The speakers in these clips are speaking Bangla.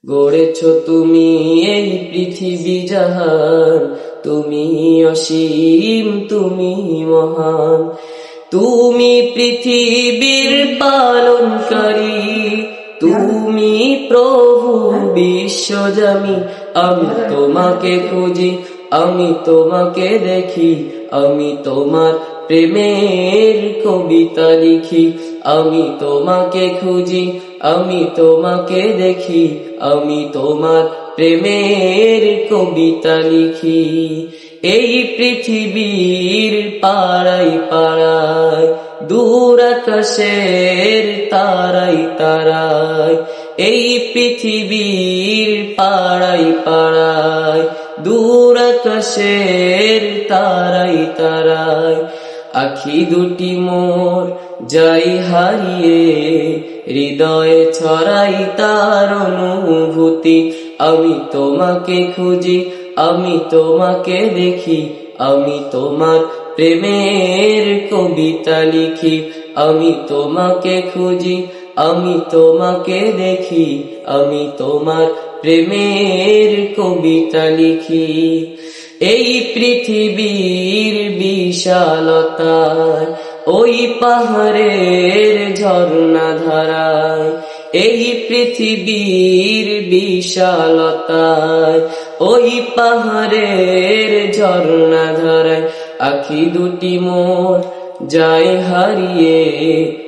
গড়েছ তুমি এই পৃথিবী জাহান, তুমি অসীম, তুমি মহান। তুমি পৃথিবীর পালনকারী, তুমি প্রভু বিশ্বজামি। আমি তোমাকে খুঁজি, আমি তোমাকে দেখি, আমি তোমার প্রেমের কবিতা লিখি। আমি তোমাকে খুঁজি, আমি তোমাকে দেখি, আমি তোমার প্রেমের কবিতা লিখি। এই পৃথিবীর পাড়ায় পাড়ায়, দূর আকাশের তারাই তারায়। এই পৃথিবীর পাড়ায় পাড়ায়, দূর আকাশের তারাই তারায়। আখি দুটি মোর যাই হারিয়ে, হৃদয়ে ছড়াই তার অনুভূতি। আমি তোমাকে খুঁজি, আমি তোমাকে দেখি, আমি তোমার প্রেমের কবিতা লিখি। আমি তোমাকে খুঁজি, আমি তোমাকে দেখি, আমি তোমার প্রেমের কবিতা লিখি। এই পৃথিবীর বিশালতায়, ওই পাহাড়ের ঝর্ণা ধারায়। এই পৃথিবীর বিশালতায়, ওই পাহাড়ের ঝর্ণা ধারায়। আখি দুটি মোর যায় হারিয়ে,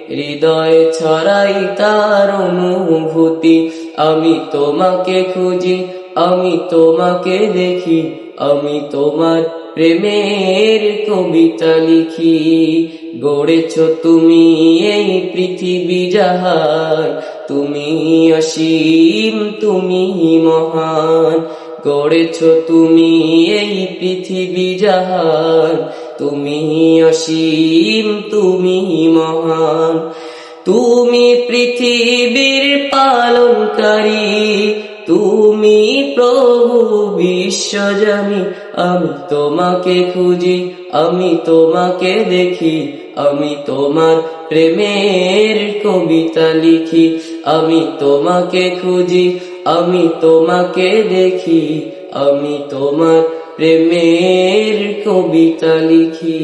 হৃদয়ে ছড়াই তার অনুভূতি। আমি তোমাকে খুঁজি, আমি তোমাকে দেখি, আমি তোমার প্রেমের কবিতা লিখি। গড়েছ তুমি এই পৃথিবী জাহান, তুমি অসীম, তুমি মহান। গড়েছ তুমি এই পৃথিবী জাহান, তুমি অসীম, তুমি মহান। তুমি পৃথিবীর পালনকারী, তুমি প্রভু বিশ্বজামি। আমি তোমাকে খুঁজি, আমি তোমাকে দেখি, আমি তোমার প্রেমের কবিতা লিখি। আমি তোমাকে খুঁজি, আমি তোমাকে দেখি, আমি তোমার প্রেমের কবিতা লিখি।